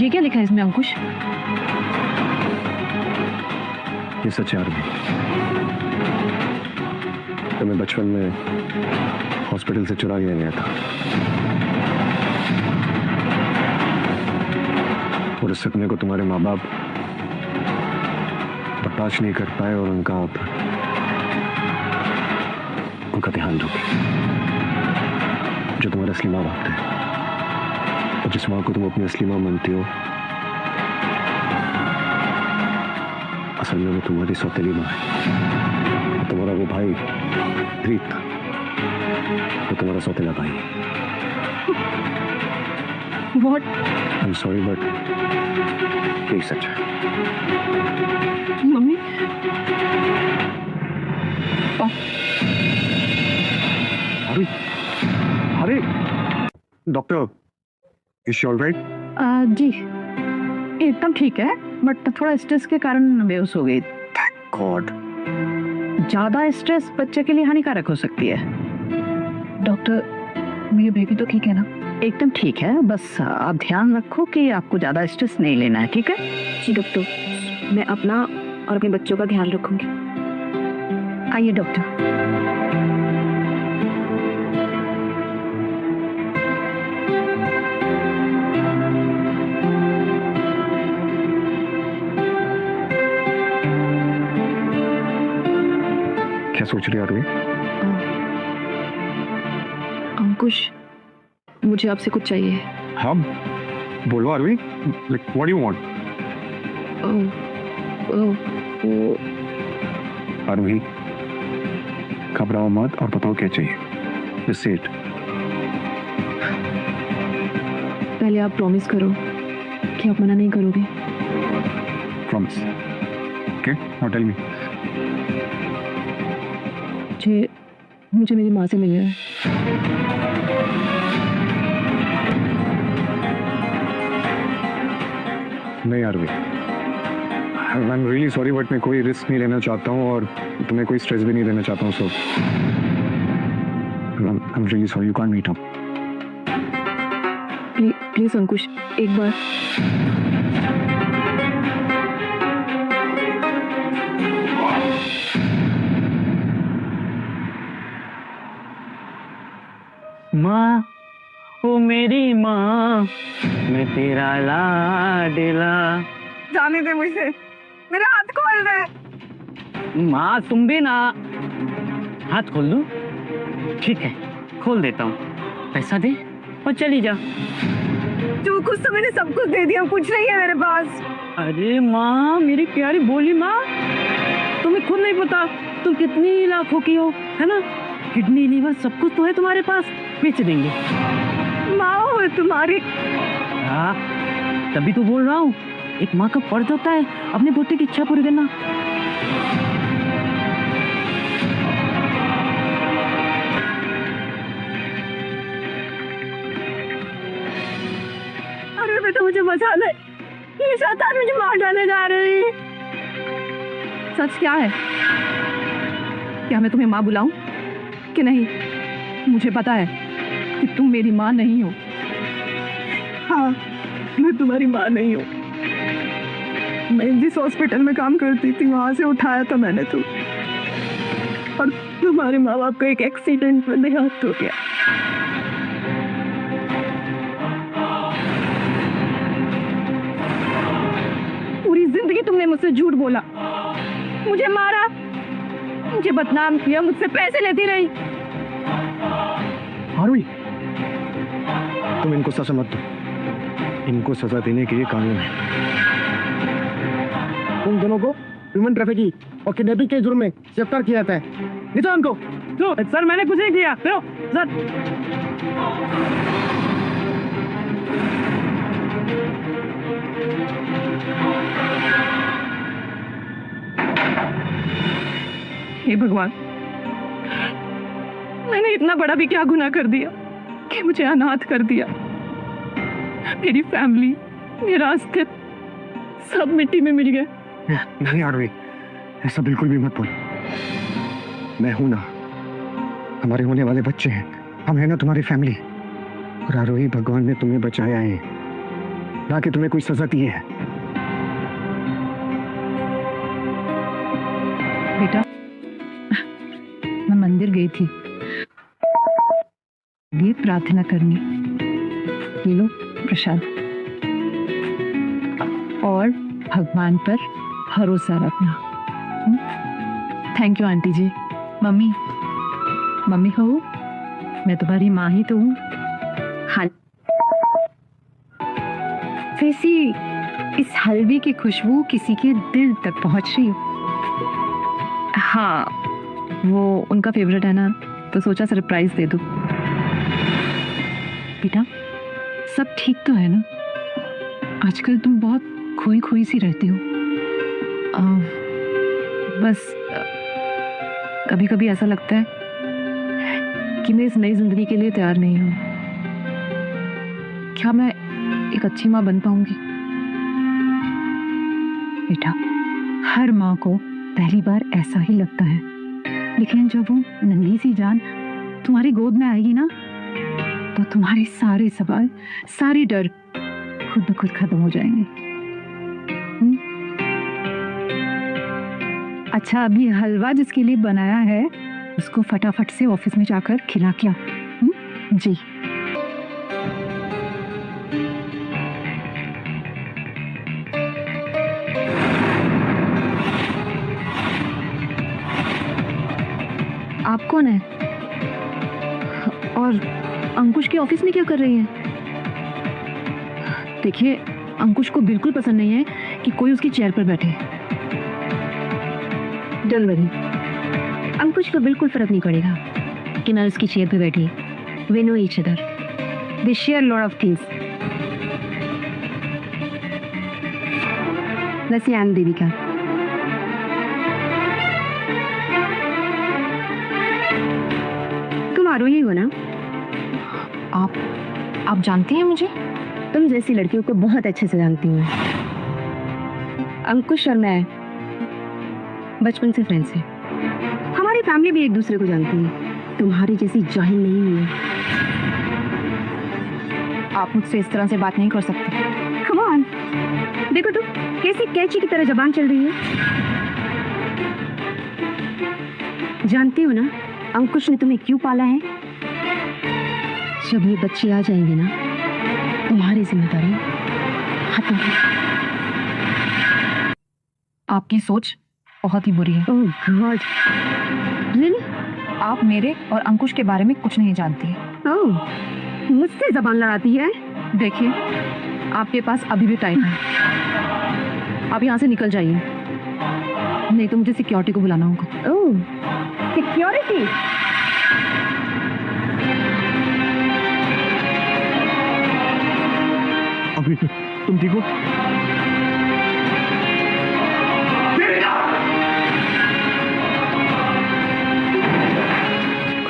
ये क्या लिखा है इसमें अंकुश? ये सच है आरोही। तो मैं बचपन में हॉस्पिटल से चुरा लिया गया था और इस सपने को तुम्हारे माँ बाप बर्दाश्त नहीं कर पाए और उनका ध्यान रखो। जो तुम्हारा असली माँ बाप थे और जिस माँ को तुम अपनी असली माँ मानती हो, असल में वो तुम्हारी सौतेली माँ है। तुम्हारा वो भाई प्रीत, वो तुम्हारा सौतेला भाई है। What? I'm sorry, but यही सच है। मम्मी, अरे डॉक्टर, इज शी ऑलराइट? जी एकदम ठीक है, बट थोड़ा स्ट्रेस के कारण बेहोश हो गई। Thank God. ज्यादा स्ट्रेस बच्चे के लिए हानिकारक हो सकती है। डॉक्टर, मेरी बेबी तो ठीक है ना? एकदम ठीक है, बस आप ध्यान रखो कि आपको ज्यादा स्ट्रेस नहीं लेना है, ठीक है? जी डॉक्टर, मैं अपना और अपने बच्चों का ख्याल रखूंगी। आइए डॉक्टर। क्या सोच रही हो? अंकुश, मुझे आपसे कुछ चाहिए। हम बोलो Aarvi, like what do you want? Aarvi घबराओ मत और बताओ क्या चाहिए। Just say it. पहले आप प्रॉमिस करो कि आप मना नहीं करोगे। Promise. Okay, now tell me. मुझे मेरी माँ से मिलना है। नहीं Aarvi, I am really sorry but मैं कोई रिस्क नहीं लेना चाहता हूँ और तुम्हें कोई स्ट्रेस भी नहीं देना चाहता हूँ। So I am really sorry, you can't meet up. Please Ankush, एक बार। माँ, ओ मेरी माँ, मैं तेरा लाडला। जाने दे मुझे, मेरा हाथ खोल दे। माँ तुम भी ना। हाथ खोल दो? ठीक है, खोल देता हूँ। पैसा दे और चली जा। जो कुछ तो मैंने सब कुछ दे दिया, कुछ नहीं है मेरे पास। अरे माँ, मेरी प्यारी बोली माँ, तुम्हें खुद नहीं पता तुम कितनी लाखों की हो, है ना? किडनी, लीवर सब कुछ तो है तुम्हारे पास, बेच देंगे। माँ हो तुम्हारी। हाँ, तभी तो बोल रहा हूँ, एक माँ का फर्ज होता है अपने बेटे की इच्छा पूरी करना। अरे बेटा मुझे बचा ले, ये शैतान मुझे मार डालने जा रही है। सच क्या है? क्या मैं तुम्हें माँ बुलाऊं कि नहीं? मुझे पता है कि तुम मेरी माँ नहीं हो। हाँ, मैं तुम्हारी माँ नहीं हूँ। मैं जिस हॉस्पिटल में काम करती थी वहां से उठाया था मैंने तो, और तुम्हारे माँ बाप का एक एक्सीडेंट में देहांत हो गया। पूरी जिंदगी तुमने मुझसे झूठ बोला, मुझे मारा, मुझे बदनाम किया, मुझसे पैसे लेती रही। आरवी, तुम इनको सजा मत दो, इनको सजा देने के लिए कानून है। तुम दोनों को ह्यूमन ट्रैफिकिंग और किडनैपिंग के जुर्म में गिरफ्तार किया जाता है। नीचा उनको। सर मैंने कुछ नहीं किया। सर हे भगवान, मैंने इतना बड़ा भी क्या गुनाह कर दिया कि मुझे अनाथ कर दिया। मेरी फैमिली, मेरा अस्तित्व सब मिट्टी में मिल गए। नहीं आरवी, ऐसा बिल्कुल भी मत बोलो। मैं हूं ना, हमारे होने वाले बच्चे हैं, हम हैं ना तुम्हारी फैमिली। और आरोही, भगवान ने तुम्हें बचाया है, ना कि तुम्हें कोई सजा दी है। बेटा, मैं मंदिर गई थी ये प्रार्थना करने। ये लो प्रसाद, और भगवान पर भरोसा रखना। Thank you aunty ji. Mummy, mummy हो, मैं तुम्हारी माँ ही तो हूँ। हाँ। वैसी इस हलवे की खुशबू किसी के दिल तक पहुँच रही हो। हाँ, वो उनका फेवरेट है ना, तो सोचा सरप्राइज दे दूं। बेटा, सब ठीक तो है ना? आजकल तुम बहुत खोई खोई सी रहती हो। बस कभी कभी ऐसा लगता है कि मैं इस नई जिंदगी के लिए तैयार नहीं हूँ। क्या मैं एक अच्छी माँ बन पाऊंगी? बेटा, हर माँ को पहली बार ऐसा ही लगता है, लेकिन जब वो नन्ही सी जान तुम्हारी गोद में आएगी ना, तो तुम्हारे सारे सवाल, सारे डर खुद ब खुद खत्म हो जाएंगे। अच्छा, अभी हलवा जिसके लिए बनाया है उसको फटाफट से ऑफिस में जाकर खिला क्या। जी। आप कौन है और अंकुश के ऑफिस में क्या कर रही हैं? देखिए, अंकुश को बिल्कुल पसंद नहीं है कि कोई उसकी चेयर पर बैठे। डोंट वरी, अंकुश को बिल्कुल फर्क नहीं पड़ेगा कि मैं उसकी चेयर पे बैठी। We know each other, they share lot of things. वैसे आई एम देविका। तुम आरोही हो ना? आप जानती हैं मुझे? तुम जैसी लड़कियों को बहुत अच्छे से जानती हूँ। अंकुश और मैं बचपन से फ्रेंड्स हैं। हमारी फैमिली भी एक दूसरे को जानती है। तुम्हारी जैसी जाहिल नहीं हुई। आप मुझसे इस तरह से बात नहीं कर सकते। कम ऑन, देखो तो कैसी कैची की तरह जबान चल रही है। जानती हो ना अंकुश ने तुम्हें क्यों पाला है? जब ये बच्चे आ जाएंगे ना, तुम्हारी जिम्मेदारी खत्म। आपकी सोच बहुत ही बुरी है। ओह गॉड, रियली? आप मेरे और अंकुश के बारे में कुछ नहीं जानती। ओह, मुझसे जबान लड़ाती है। देखिए, आपके पास अभी भी टाइम है। आप यहाँ से निकल जाइए, नहीं तो मुझे सिक्योरिटी को बुलाना होगा। ओह, सिक्योरिटी? अभी तुम ठीक हो?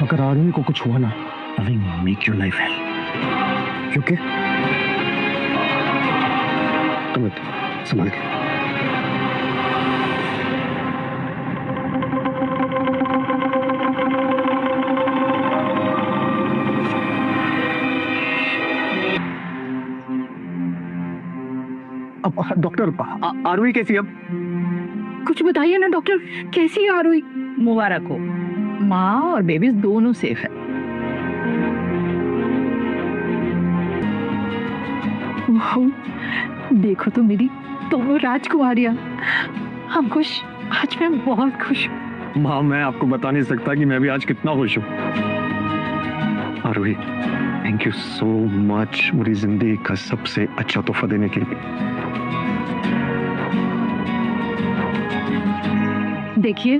अगर आदमी को कुछ हुआ ना, I will make your life hell. You okay? तुम संभाल के। अब डॉक्टर, आरोही कैसी अब? कुछ बताइए ना डॉक्टर, कैसी है आरोही? मुबारक हो, माँ और बेबीज दोनों सेफ है। देखो तो मेरी दोनों राजकुमारियां। अंकुश, आज मैं बहुत खुश हूँ। माँ, मैं आपको बता नहीं सकता कि मैं भी आज कितना खुश हूँ। आरोही, थैंक यू सो मच मेरी जिंदगी का सबसे अच्छा तोहफा देने के लिए। देखिए,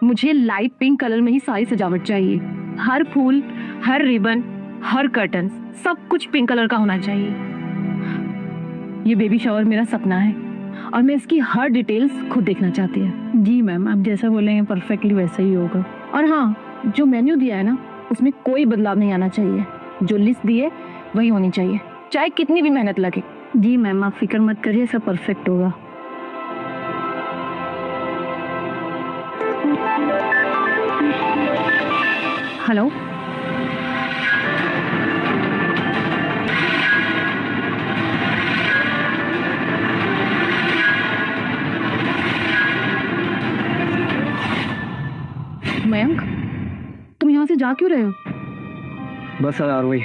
मुझे लाइट पिंक कलर में ही सारी सजावट चाहिए। हर फूल, हर रिबन, हर कर्टन, सब कुछ पिंक कलर का होना चाहिए। ये बेबी शावर मेरा सपना है और मैं इसकी हर डिटेल्स खुद देखना चाहती हूँ। जी मैम, आप जैसा बोलेंगे परफेक्टली वैसा ही होगा। और हाँ, जो मेन्यू दिया है ना, उसमें कोई बदलाव नहीं आना चाहिए। जो लिस्ट दी है वही होनी चाहिए, चाहे कितनी भी मेहनत लगे। जी मैम, आप फिक्र मत करिए, सब परफेक्ट होगा। हेलो, मयंक, तुम यहाँ से जा क्यों रहे हो? बस आरोही,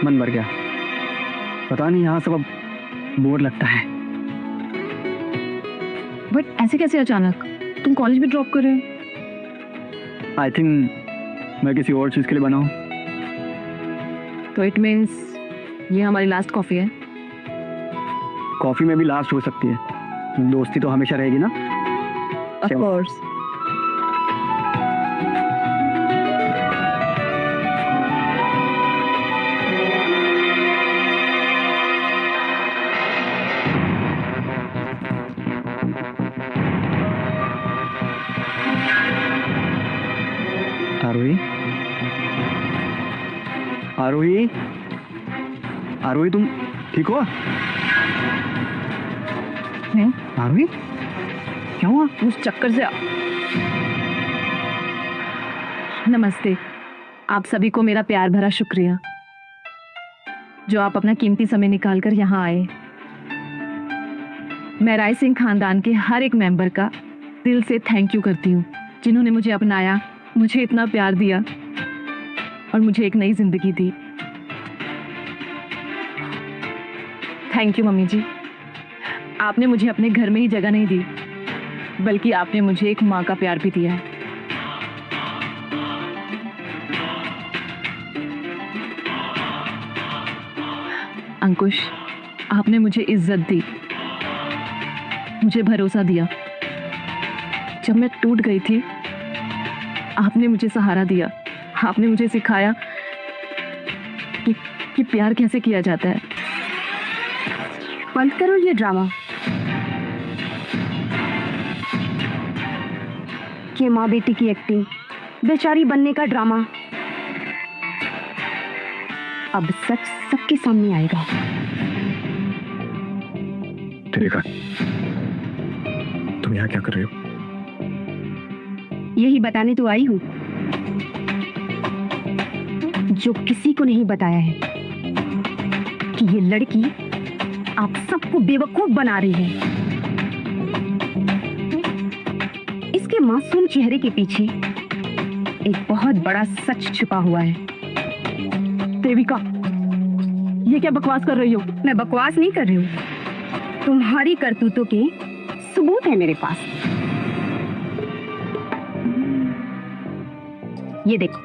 मन भर गया। पता नहीं यहाँ सब अब बोर लगता है। बट ऐसे कैसे अचानक? तुम कॉलेज भी ड्रॉप कर रहे हो? आई थिंक मैं किसी और चीज के लिए बना हूँ। तो इट मीन्स ये हमारी लास्ट कॉफी है। कॉफी में भी लास्ट हो सकती है, दोस्ती तो हमेशा रहेगी ना। Of course. आरोही, आरोही, आरोही, तुम ठीक हो? आरोही, क्या हुआ? उस चक्कर से नमस्ते। आप सभी को मेरा प्यार भरा शुक्रिया, जो आप अपना कीमती समय निकालकर यहाँ आए। मैं राय सिंह खानदान के हर एक मेंबर का दिल से थैंक यू करती हूँ, जिन्होंने मुझे अपनाया, मुझे इतना प्यार दिया और मुझे एक नई जिंदगी दी। थैंक यू मम्मी जी। आपने मुझे अपने घर में ही जगह नहीं दी, बल्कि आपने मुझे एक माँ का प्यार भी दिया है। अंकुश, आपने मुझे इज्जत दी, मुझे भरोसा दिया। जब मैं टूट गई थी, आपने मुझे सहारा दिया। आपने मुझे सिखाया कि प्यार कैसे किया जाता है। बंद करो ये ड्रामा। ये माँ बेटी की एक्टिंग, बेचारी बनने का ड्रामा। अब सच सबके सामने आएगा। ठीक है, तुम यहाँ क्या कर रही हो? यही बताने तो आई हूँ जो किसी को नहीं बताया है कि ये लड़की आप सबको बेवकूफ बना रही है। इसके मासूम चेहरे के पीछे एक बहुत बड़ा सच छुपा हुआ है। देविका, ये क्या बकवास कर रही हो? मैं बकवास नहीं कर रही हूँ, तुम्हारी करतूतों के सबूत है मेरे पास। ये देखो।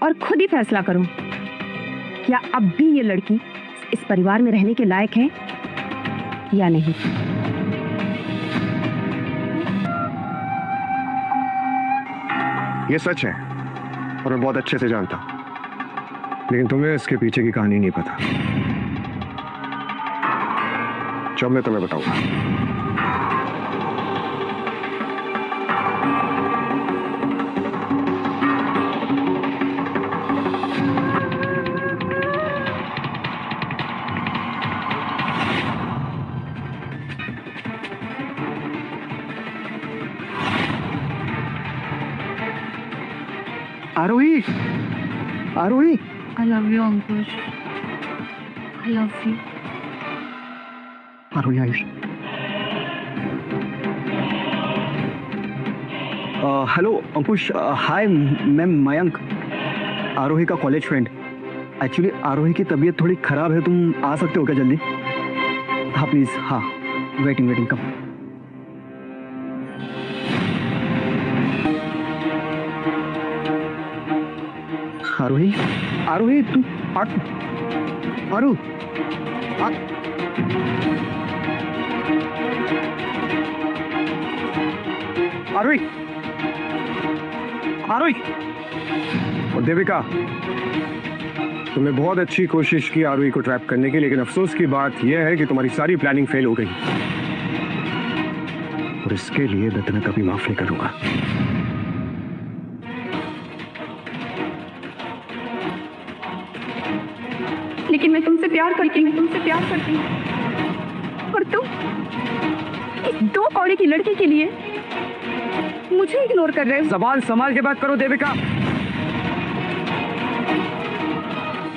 और खुद ही फैसला करो, क्या अब भी ये लड़की इस परिवार में रहने के लायक है या नहीं। ये सच है और मैं बहुत अच्छे से जानता हूं, लेकिन तुम्हें इसके पीछे की कहानी नहीं पता। जब मैं तुम्हें बताऊंगा। Arohi, Arohi, I love you, Ankush. I love you। Arohi Ayush. Hello Ankush, hi, मैं मयंक, आरोही का कॉलेज फ्रेंड। एक्चुअली आरोही की तबीयत थोड़ी खराब है, तुम आ सकते हो क्या जल्दी? हाँ प्लीज, हाँ, वेटिंग कम। आरोही, आरोही तुम आरू, आरोही, आरोही। और देविका, तुमने बहुत अच्छी कोशिश की आरोही को ट्रैप करने की, लेकिन अफसोस की बात यह है कि तुम्हारी सारी प्लानिंग फेल हो गई और इसके लिए मैं तुम्हें कभी माफ नहीं करूंगा। लेकिन मैं तुमसे प्यार करती हूँ, और तुम इस 2 कौड़े की लड़की के लिए मुझे इग्नोर कर रहे हो। जबान संभाल के बात करो देविका।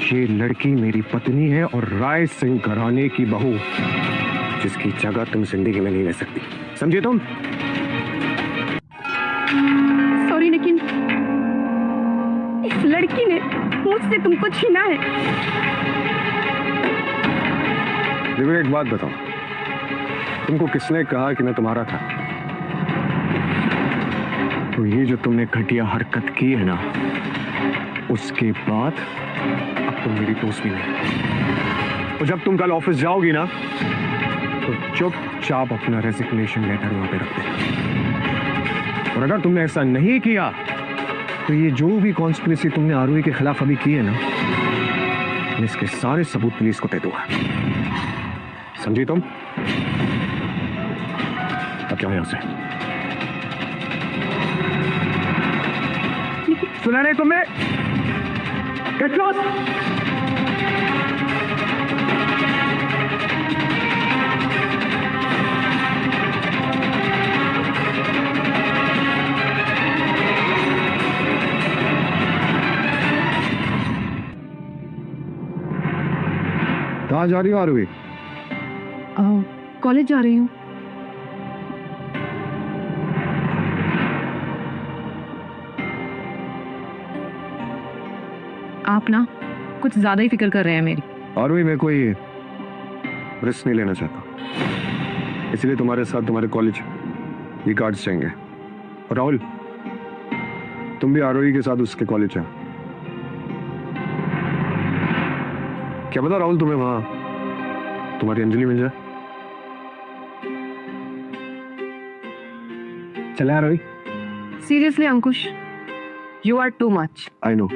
ये लड़की मेरी पत्नी है और राय सिंह घराने की बहू, जिसकी जगह तुम जिंदगी में नहीं ले सकती, समझे तुम? सॉरी, लेकिन इस लड़की ने मुझसे तुमको छीना है। देविका, एक बात बताओ, तुमको किसने कहा कि मैं तुम्हारा था? तो ये जो तुमने घटिया हरकत की है ना, उसके बाद अब तुम मेरी दोस्त भी नहीं। और जब तुम कल ऑफिस जाओगी ना, तो चुपचाप अपना रेजिग्नेशन लेटर वहां पे रख देना। और अगर तुमने ऐसा नहीं किया, तो ये जो भी कॉन्स्पिरेसी तुमने आरोही के खिलाफ अभी की है ना, मैं इसके सारे सबूत पुलिस को दे दूंगा, समझी तुम? अब जाओ यहां से। सुना नहीं तुम्हें? Get lost. कहाँ जा रही हो आरोही? कॉलेज जा रही हूँ। आप ना कुछ ज्यादा ही फिक्र कर रहे हैं मेरी। आरोही, मैं कोई रिस्क नहीं लेना चाहता। इसलिए तुम्हारे साथ तुम्हारे कॉलेज ये गार्ड्स चाहिए। और राहुल, तुम भी आरोही के साथ उसके कॉलेज जाओ। क्या पता राहुल तुम्हें वहां तुम्हारी अंजलि मिल जाए। चले Arohi. Seriously Ankush, you are too much. I know.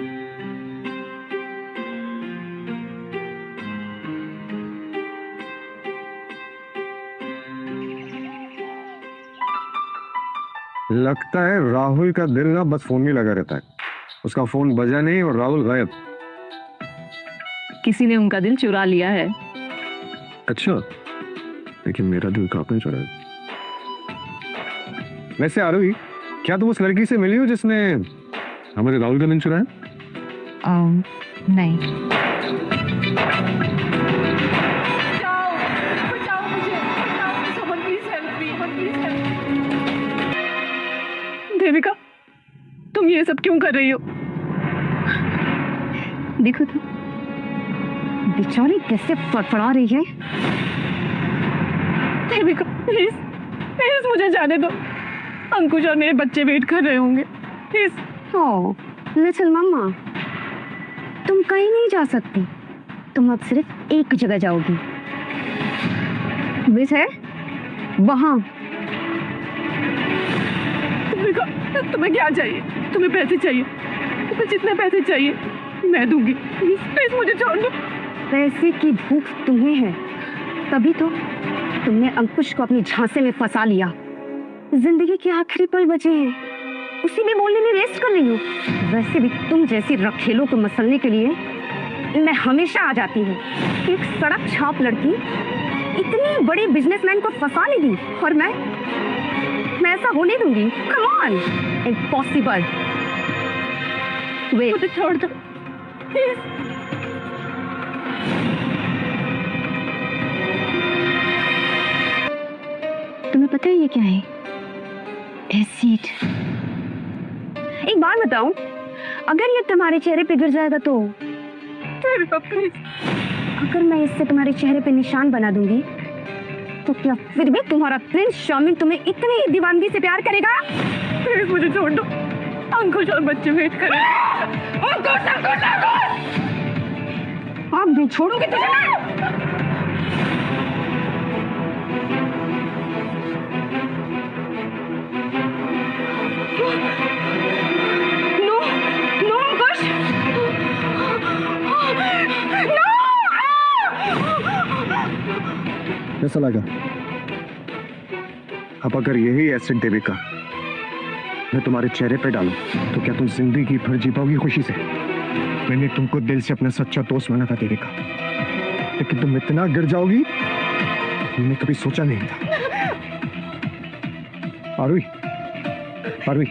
लगता है राहुल का दिल ना बस फोन में लगा रहता है। उसका फोन बजा नहीं और राहुल गायब। किसी ने उनका दिल चुरा लिया है। अच्छा, लेकिन मेरा दिल कहाँ पे चुरा है? वैसे आरोही, क्या तुम उस लड़की से मिली हो जिसने हमारे राहुल का दिल चुराया? नहीं। देविका, तुम ये सब क्यों कर रही हो? देखो तो बेचारी कैसे फड़फड़ा रही है। देविका प्लीज प्लीज मुझे जाने दो। अंकुश और मेरे बच्चे वेट कर रहे होंगे, प्लीज। ओह लिटिल मम्मा, तुम कहीं नहीं जा सकती। तुम अब सिर्फ एक जगह जाओगी, विच है वहां। तुम्हें क्या चाहिए? तुम्हें पैसे चाहिए? तुम्हें जितने पैसे चाहिए मैं दूंगी। प्लीज मुझे छोड़ दो। पैसे की भूख तुम्हें है, तभी तो तुमने अंकुश को अपनी झांसे में फंसा लिया। जिंदगी के आखिरी पल बचे हैं, उसी में बोलने में वेस्ट कर रही हूँ। वैसे भी तुम जैसी रखेलों को मसलने के लिए मैं हमेशा आ जाती हूँ। एक सड़क छाप लड़की इतनी बड़ी बिजनेसमैन को फंसा लेगी और मैं ऐसा होने दूंगी? Come on, impossible. वेट, मुझे छोड़ दो प्लीज। तुम्हें पता है ये क्या है? एसिड। एक बात बताऊं, अगर ये तुम्हारे चेहरे पे गिर जाएगा तो प्लीज। अगर मैं इससे तुम्हारे चेहरे पे निशान बना दूंगी तो क्या फिर भी तुम्हारा प्रिंस शामिल तुम्हें इतनी दीवानगी से प्यार करेगा? प्लीज मुझे छोड़ दो। अंकुश और बच्चे वेट कर रहे हैं। आप नहीं छोड़ोगे तुझे मैं। नो नो अंकुश, नो। कैसा लगा? अब अगर यही एसिड देविका मैं तुम्हारे चेहरे पे डालूं तो क्या तुम जिंदगी भर जी पाओगी खुशी से? मैंने तुमको दिल से अपना सच्चा दोस्त माना था देविका, लेकिन तुम इतना गिर जाओगी मैंने कभी सोचा नहीं था। आरुई, आरुई,